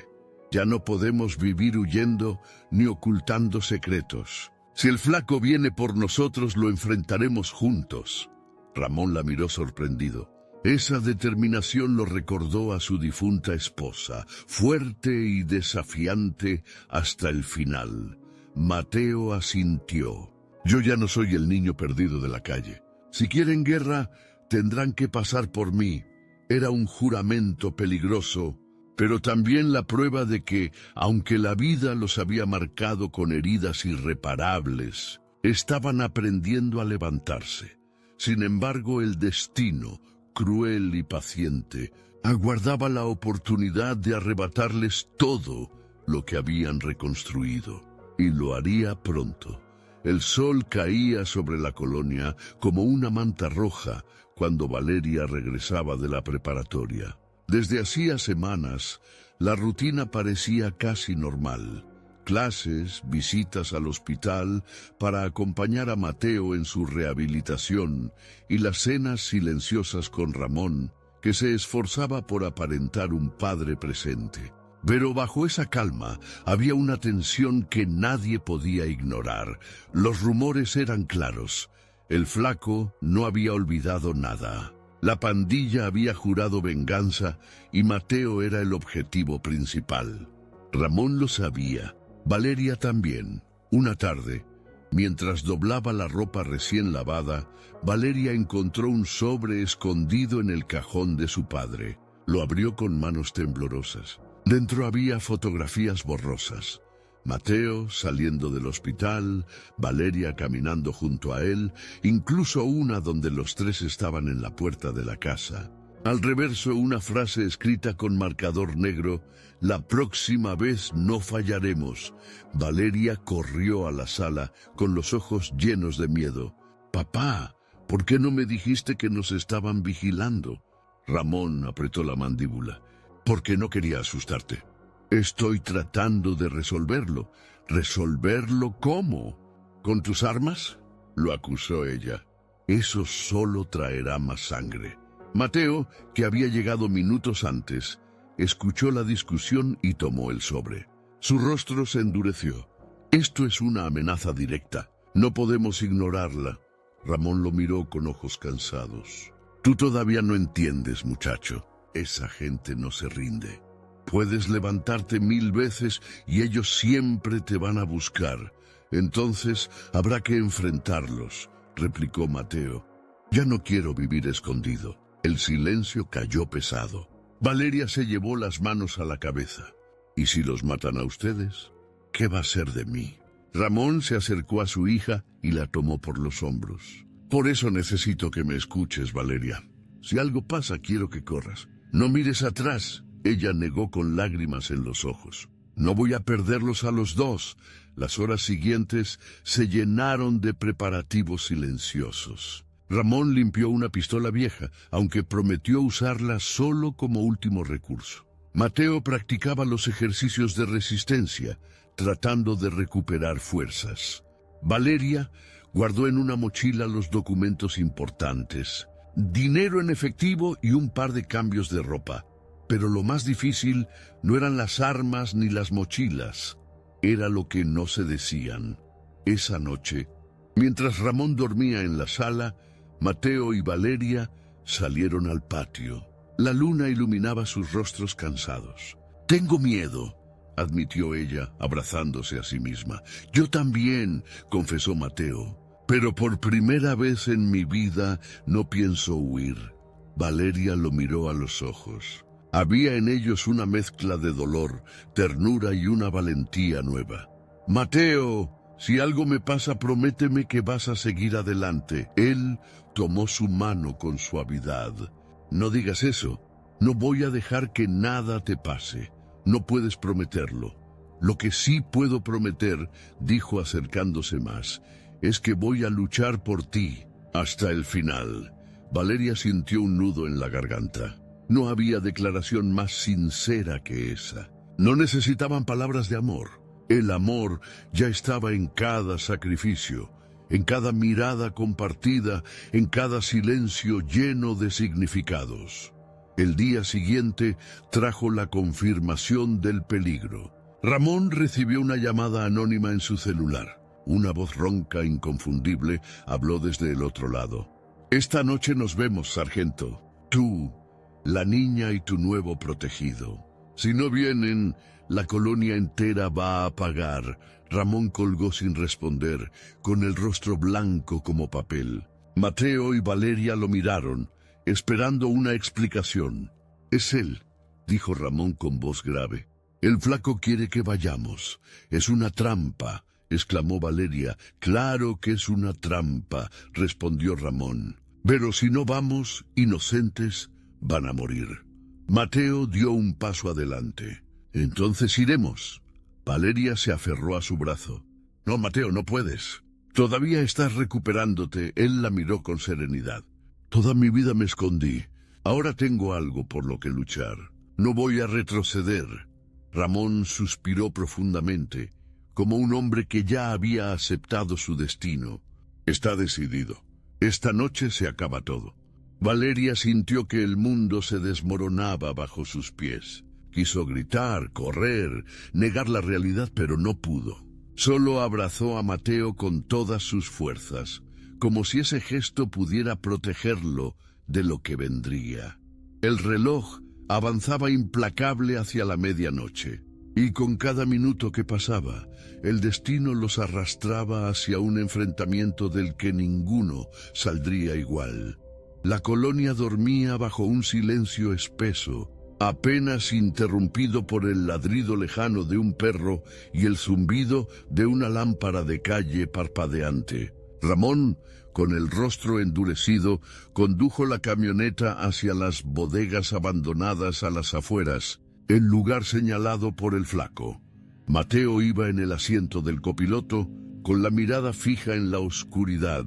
Ya no podemos vivir huyendo ni ocultando secretos. Si el flaco viene por nosotros, lo enfrentaremos juntos. Ramón la miró sorprendido. Esa determinación lo recordó a su difunta esposa, fuerte y desafiante hasta el final. Mateo asintió. Yo ya no soy el niño perdido de la calle. Si quieren guerra, tendrán que pasar por mí. Era un juramento peligroso, pero también la prueba de que, aunque la vida los había marcado con heridas irreparables, estaban aprendiendo a levantarse. Sin embargo, el destino, cruel y paciente, aguardaba la oportunidad de arrebatarles todo lo que habían reconstruido, y lo haría pronto. El sol caía sobre la colonia como una manta roja cuando Valeria regresaba de la preparatoria. Desde hacía semanas, la rutina parecía casi normal. Clases, visitas al hospital para acompañar a Mateo en su rehabilitación y las cenas silenciosas con Ramón, que se esforzaba por aparentar un padre presente. Pero bajo esa calma había una tensión que nadie podía ignorar. Los rumores eran claros. El flaco no había olvidado nada. La pandilla había jurado venganza y Mateo era el objetivo principal. Ramón lo sabía. Valeria también. Una tarde, mientras doblaba la ropa recién lavada, Valeria encontró un sobre escondido en el cajón de su padre. Lo abrió con manos temblorosas. Dentro había fotografías borrosas. Mateo saliendo del hospital, Valeria caminando junto a él, incluso una donde los tres estaban en la puerta de la casa. Al reverso una frase escrita con marcador negro: «La próxima vez no fallaremos». Valeria corrió a la sala con los ojos llenos de miedo. «Papá, ¿por qué no me dijiste que nos estaban vigilando?» Ramón apretó la mandíbula. «Porque no quería asustarte. Estoy tratando de resolverlo». «¿Resolverlo cómo? ¿Con tus armas?», lo acusó ella. «Eso solo traerá más sangre». Mateo, que había llegado minutos antes, escuchó la discusión y tomó el sobre. Su rostro se endureció. «Esto es una amenaza directa. No podemos ignorarla». Ramón lo miró con ojos cansados. «Tú todavía no entiendes, muchacho. Esa gente no se rinde. Puedes levantarte 1000 veces y ellos siempre te van a buscar. Entonces habrá que enfrentarlos», replicó Mateo. «Ya no quiero vivir escondido». El silencio cayó pesado. Valeria se llevó las manos a la cabeza. «¿Y si los matan a ustedes? ¿Qué va a ser de mí?». Ramón se acercó a su hija y la tomó por los hombros. «Por eso necesito que me escuches, Valeria. Si algo pasa, quiero que corras. No mires atrás». Ella negó con lágrimas en los ojos. «No voy a perderlos a los dos». Las horas siguientes se llenaron de preparativos silenciosos. Ramón limpió una pistola vieja, aunque prometió usarla solo como último recurso. Mateo practicaba los ejercicios de resistencia, tratando de recuperar fuerzas. Valeria guardó en una mochila los documentos importantes. dinero en efectivo y un par de cambios de ropa. Pero lo más difícil no eran las armas ni las mochilas, era lo que no se decían. Esa noche, mientras Ramón dormía en la sala, Mateo y Valeria salieron al patio. La luna iluminaba sus rostros cansados. «Tengo miedo», admitió ella, abrazándose a sí misma. «Yo también», confesó Mateo. «Pero por primera vez en mi vida no pienso huir». Valeria lo miró a los ojos. Había en ellos una mezcla de dolor, ternura y una valentía nueva. «Mateo, si algo me pasa, prométeme que vas a seguir adelante». Él tomó su mano con suavidad. «No digas eso. No voy a dejar que nada te pase. No puedes prometerlo. Lo que sí puedo prometer», dijo acercándose más, «es que voy a luchar por ti hasta el final». Valeria sintió un nudo en la garganta. No había declaración más sincera que esa. No necesitaban palabras de amor. El amor ya estaba en cada sacrificio, en cada mirada compartida, en cada silencio lleno de significados. El día siguiente trajo la confirmación del peligro. Ramón recibió una llamada anónima en su celular. Una voz ronca, inconfundible, habló desde el otro lado. «Esta noche nos vemos, sargento. Tú, la niña y tu nuevo protegido. Si no vienen, la colonia entera va a pagar». Ramón colgó sin responder, con el rostro blanco como papel. Mateo y Valeria lo miraron, esperando una explicación. «Es él», dijo Ramón con voz grave. «El flaco quiere que vayamos. Es una trampa», exclamó Valeria. «Claro que es una trampa», respondió Ramón. «Pero si no vamos, inocentes van a morir». Mateo dio un paso adelante. «Entonces iremos». Valeria se aferró a su brazo. «No, Mateo, no puedes. Todavía estás recuperándote». Él la miró con serenidad. «Toda mi vida me escondí. Ahora tengo algo por lo que luchar. No voy a retroceder». Ramón suspiró profundamente, como un hombre que ya había aceptado su destino. «Está decidido. Esta noche se acaba todo». Valeria sintió que el mundo se desmoronaba bajo sus pies. Quiso gritar, correr, negar la realidad, pero no pudo. Solo abrazó a Mateo con todas sus fuerzas, como si ese gesto pudiera protegerlo de lo que vendría. El reloj avanzaba implacable hacia la medianoche, y con cada minuto que pasaba, el destino los arrastraba hacia un enfrentamiento del que ninguno saldría igual. La colonia dormía bajo un silencio espeso, apenas interrumpido por el ladrido lejano de un perro y el zumbido de una lámpara de calle parpadeante. Ramón, con el rostro endurecido, condujo la camioneta hacia las bodegas abandonadas a las afueras, el lugar señalado por el flaco. Mateo iba en el asiento del copiloto, con la mirada fija en la oscuridad,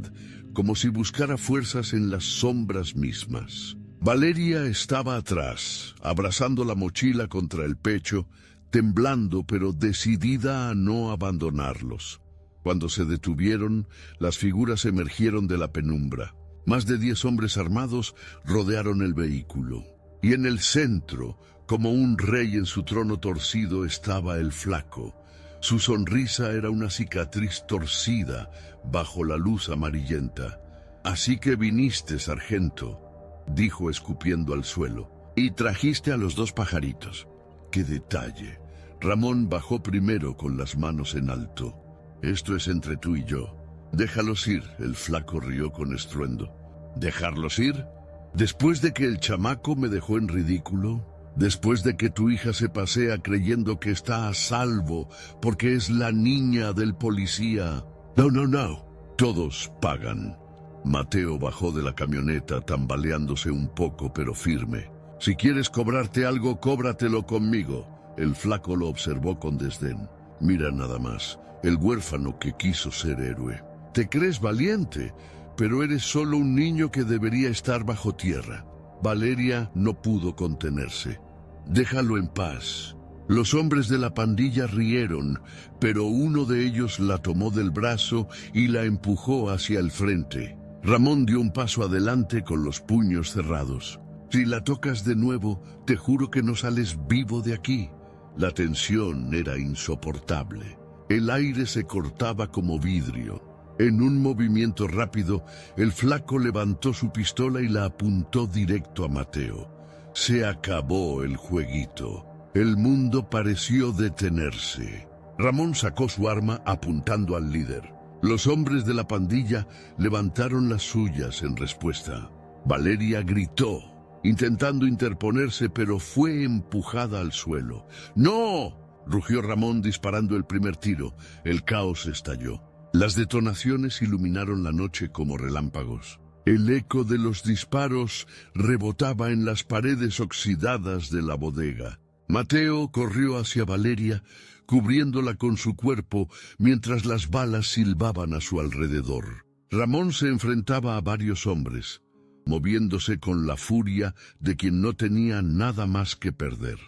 como si buscara fuerzas en las sombras mismas. Valeria estaba atrás, abrazando la mochila contra el pecho, temblando pero decidida a no abandonarlos. Cuando se detuvieron, las figuras emergieron de la penumbra. Más de 10 hombres armados rodearon el vehículo. Y en el centro, como un rey en su trono torcido, estaba el flaco. Su sonrisa era una cicatriz torcida bajo la luz amarillenta. «Así que viniste, sargento», dijo escupiendo al suelo, «y trajiste a los 2 pajaritos». «¡Qué detalle!». Ramón bajó primero con las manos en alto. «Esto es entre tú y yo. Déjalos ir», el flaco rió con estruendo. «¿Dejarlos ir? Después de que el chamaco me dejó en ridículo, después de que tu hija se pasea creyendo que está a salvo porque es la niña del policía». No. Todos pagan». Mateo bajó de la camioneta, tambaleándose un poco, pero firme. «Si quieres cobrarte algo, cóbratelo conmigo». El flaco lo observó con desdén. «Mira nada más, el huérfano que quiso ser héroe. Te crees valiente, pero eres solo un niño que debería estar bajo tierra». Valeria no pudo contenerse. «Déjalo en paz». Los hombres de la pandilla rieron, pero uno de ellos la tomó del brazo y la empujó hacia el frente. Ramón dio un paso adelante con los puños cerrados. Si la tocas de nuevo, te juro que no sales vivo de aquí. La tensión era insoportable. El aire se cortaba como vidrio. En un movimiento rápido, el flaco levantó su pistola y la apuntó directo a Mateo. Se acabó el jueguito. El mundo pareció detenerse. Ramón sacó su arma apuntando al líder. Los hombres de la pandilla levantaron las suyas en respuesta. Valeria gritó, intentando interponerse, pero fue empujada al suelo. ¡No!, rugió Ramón disparando el primer tiro. El caos estalló. Las detonaciones iluminaron la noche como relámpagos. El eco de los disparos rebotaba en las paredes oxidadas de la bodega. Mateo corrió hacia Valeria, cubriéndola con su cuerpo mientras las balas silbaban a su alrededor. Ramón se enfrentaba a varios hombres, moviéndose con la furia de quien no tenía nada más que perder.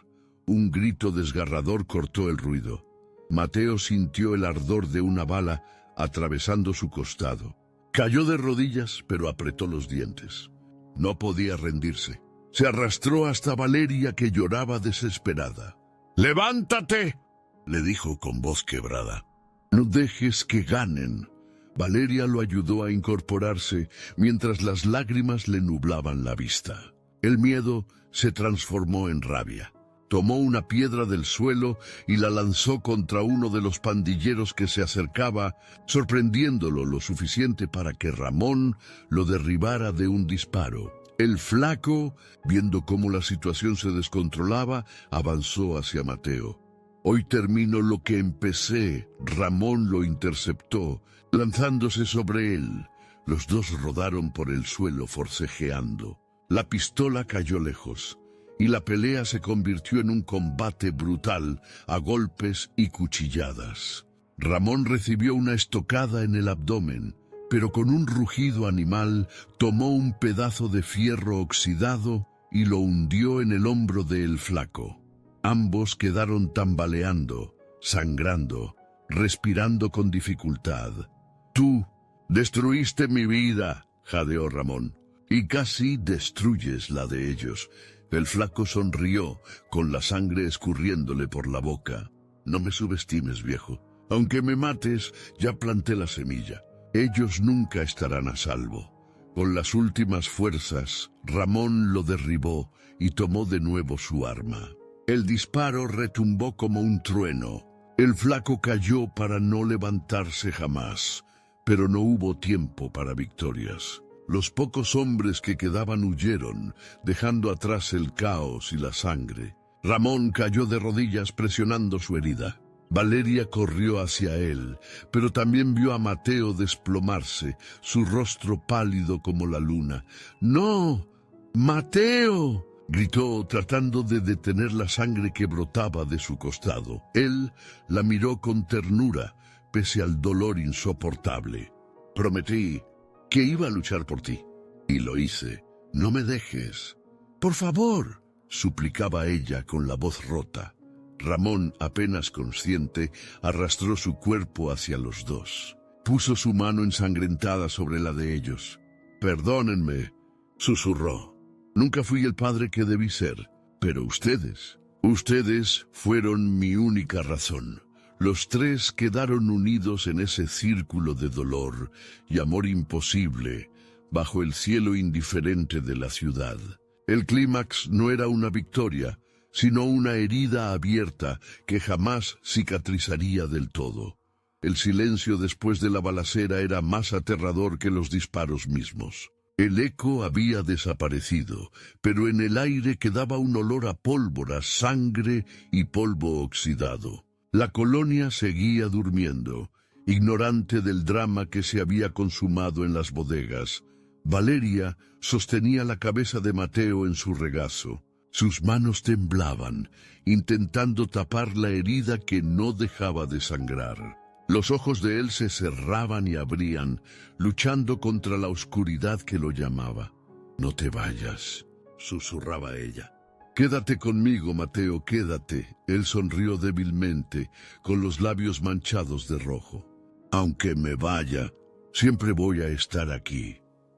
Un grito desgarrador cortó el ruido. Mateo sintió el ardor de una bala atravesando su costado. Cayó de rodillas, pero apretó los dientes. No podía rendirse. Se arrastró hasta Valeria, que lloraba desesperada. «¡Levántate!», le dijo con voz quebrada. «No dejes que ganen». Valeria lo ayudó a incorporarse mientras las lágrimas le nublaban la vista. El miedo se transformó en rabia. Tomó una piedra del suelo y la lanzó contra uno de los pandilleros que se acercaba, sorprendiéndolo lo suficiente para que Ramón lo derribara de un disparo. El flaco, viendo cómo la situación se descontrolaba, avanzó hacia Mateo. «Hoy termino lo que empecé». Ramón lo interceptó, lanzándose sobre él. Los dos rodaron por el suelo forcejeando. La pistola cayó lejos, y la pelea se convirtió en un combate brutal, a golpes y cuchilladas. Ramón recibió una estocada en el abdomen, pero con un rugido animal tomó un pedazo de fierro oxidado y lo hundió en el hombro del flaco. Ambos quedaron tambaleando, sangrando, respirando con dificultad. «Tú destruiste mi vida», jadeó Ramón, «y casi destruyes la de ellos». El flaco sonrió, con la sangre escurriéndole por la boca. «No me subestimes, viejo. Aunque me mates, ya planté la semilla. Ellos nunca estarán a salvo». Con las últimas fuerzas, Ramón lo derribó y tomó de nuevo su arma. El disparo retumbó como un trueno. El flaco cayó para no levantarse jamás, pero no hubo tiempo para victorias. Los pocos hombres que quedaban huyeron, dejando atrás el caos y la sangre. Ramón cayó de rodillas presionando su herida. Valeria corrió hacia él, pero también vio a Mateo desplomarse, su rostro pálido como la luna. «¡No! ¡Mateo!», gritó, tratando de detener la sangre que brotaba de su costado. Él la miró con ternura, pese al dolor insoportable. «Prometí que iba a luchar por ti, y lo hice. No me dejes. Por favor», suplicaba ella con la voz rota. Ramón, apenas consciente, arrastró su cuerpo hacia los dos. Puso su mano ensangrentada sobre la de ellos. «Perdónenme», susurró. «Nunca fui el padre que debí ser, pero ustedes fueron mi única razón». Los tres quedaron unidos en ese círculo de dolor y amor imposible, bajo el cielo indiferente de la ciudad. El clímax no era una victoria, sino una herida abierta que jamás cicatrizaría del todo. El silencio después de la balacera era más aterrador que los disparos mismos. El eco había desaparecido, pero en el aire quedaba un olor a pólvora, sangre y polvo oxidado. La colonia seguía durmiendo, ignorante del drama que se había consumado en las bodegas. Valeria sostenía la cabeza de Mateo en su regazo. Sus manos temblaban, intentando tapar la herida que no dejaba de sangrar. Los ojos de él se cerraban y abrían, luchando contra la oscuridad que lo llamaba. «No te vayas», susurraba ella. «Quédate conmigo, Mateo, quédate». Él sonrió débilmente, con los labios manchados de rojo. «Aunque me vaya, siempre voy a estar aquí».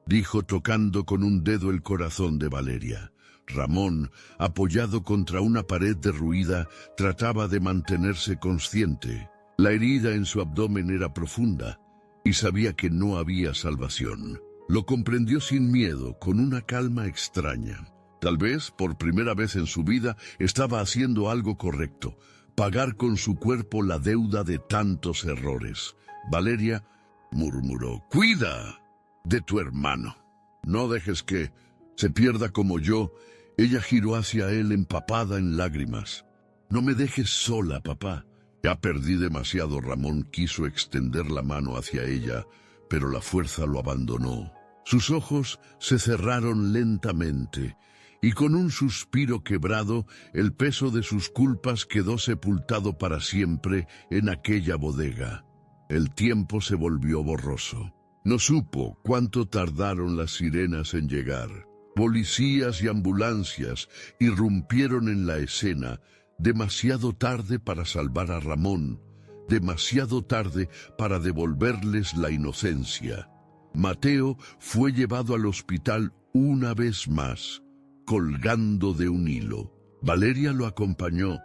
dijo tocando con un dedo el corazón de Valeria. Ramón, apoyado contra una pared derruida, trataba de mantenerse consciente. La herida en su abdomen era profunda y sabía que no había salvación. Lo comprendió sin miedo, con una calma extraña. Tal vez, por primera vez en su vida, estaba haciendo algo correcto, pagar con su cuerpo la deuda de tantos errores. Valeria murmuró: «Cuida de tu hermano. No dejes que se pierda como yo». Ella giró hacia él empapada en lágrimas. «No me dejes sola, papá». «Ya perdí demasiado». Ramón quiso extender la mano hacia ella, pero la fuerza lo abandonó. Sus ojos se cerraron lentamente, y con un suspiro quebrado, el peso de sus culpas quedó sepultado para siempre en aquella bodega. El tiempo se volvió borroso. No supo cuánto tardaron las sirenas en llegar. Policías y ambulancias irrumpieron en la escena, demasiado tarde para salvar a Ramón, demasiado tarde para devolverles la inocencia. Mateo fue llevado al hospital una vez más, colgando de un hilo. Valeria lo acompañó,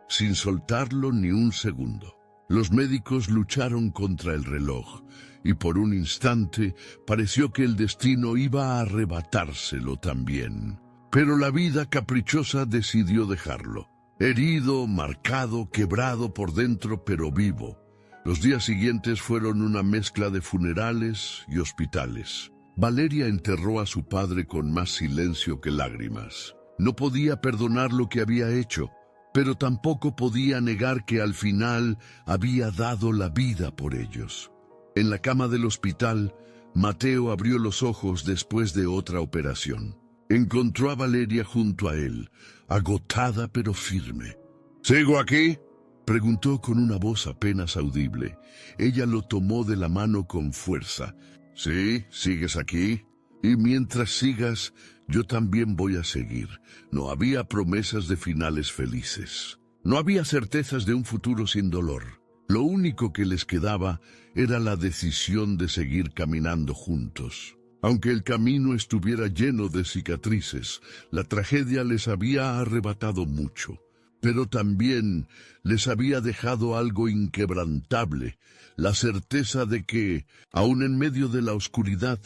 sin soltarlo ni un segundo. Los médicos lucharon contra el reloj, y por un instante pareció que el destino iba a arrebatárselo también. Pero la vida caprichosa decidió dejarlo. Herido, marcado, quebrado por dentro, pero vivo. Los días siguientes fueron una mezcla de funerales y hospitales. Valeria enterró a su padre con más silencio que lágrimas. No podía perdonar lo que había hecho, pero tampoco podía negar que al final había dado la vida por ellos. En la cama del hospital, Mateo abrió los ojos después de otra operación. Encontró a Valeria junto a él, agotada pero firme. «¿Sigo aquí?», preguntó con una voz apenas audible. Ella lo tomó de la mano con fuerza. «Sí, sigues aquí. Y mientras sigas, yo también voy a seguir». No había promesas de finales felices. No había certezas de un futuro sin dolor. Lo único que les quedaba era la decisión de seguir caminando juntos. Aunque el camino estuviera lleno de cicatrices, la tragedia les había arrebatado mucho. Pero también les había dejado algo inquebrantable, la certeza de que, aun en medio de la oscuridad,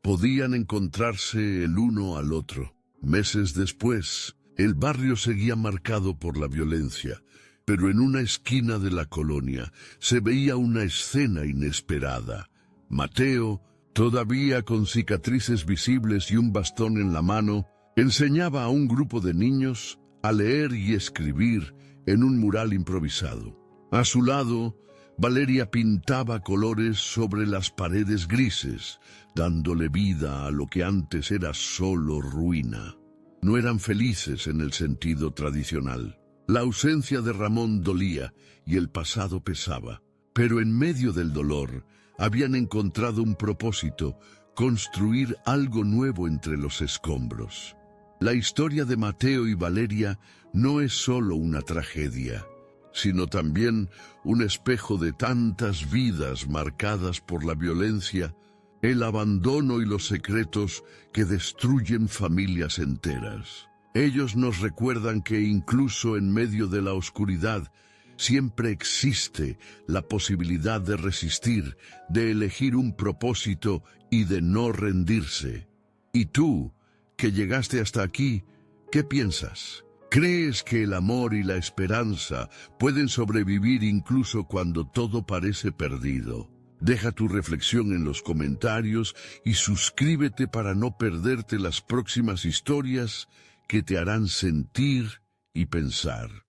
podían encontrarse el uno al otro. Meses después, el barrio seguía marcado por la violencia, pero en una esquina de la colonia se veía una escena inesperada. Mateo, todavía con cicatrices visibles y un bastón en la mano, enseñaba a un grupo de niños a leer y escribir en un mural improvisado. A su lado, Valeria pintaba colores sobre las paredes grises, dándole vida a lo que antes era solo ruina. No eran felices en el sentido tradicional. La ausencia de Ramón dolía y el pasado pesaba, pero en medio del dolor habían encontrado un propósito: construir algo nuevo entre los escombros. La historia de Mateo y Valeria no es solo una tragedia, sino también un espejo de tantas vidas marcadas por la violencia, el abandono y los secretos que destruyen familias enteras. Ellos nos recuerdan que incluso en medio de la oscuridad siempre existe la posibilidad de resistir, de elegir un propósito y de no rendirse. ¿Y tú, que llegaste hasta aquí, qué piensas? ¿Crees que el amor y la esperanza pueden sobrevivir incluso cuando todo parece perdido? Deja tu reflexión en los comentarios y suscríbete para no perderte las próximas historias que te harán sentir y pensar.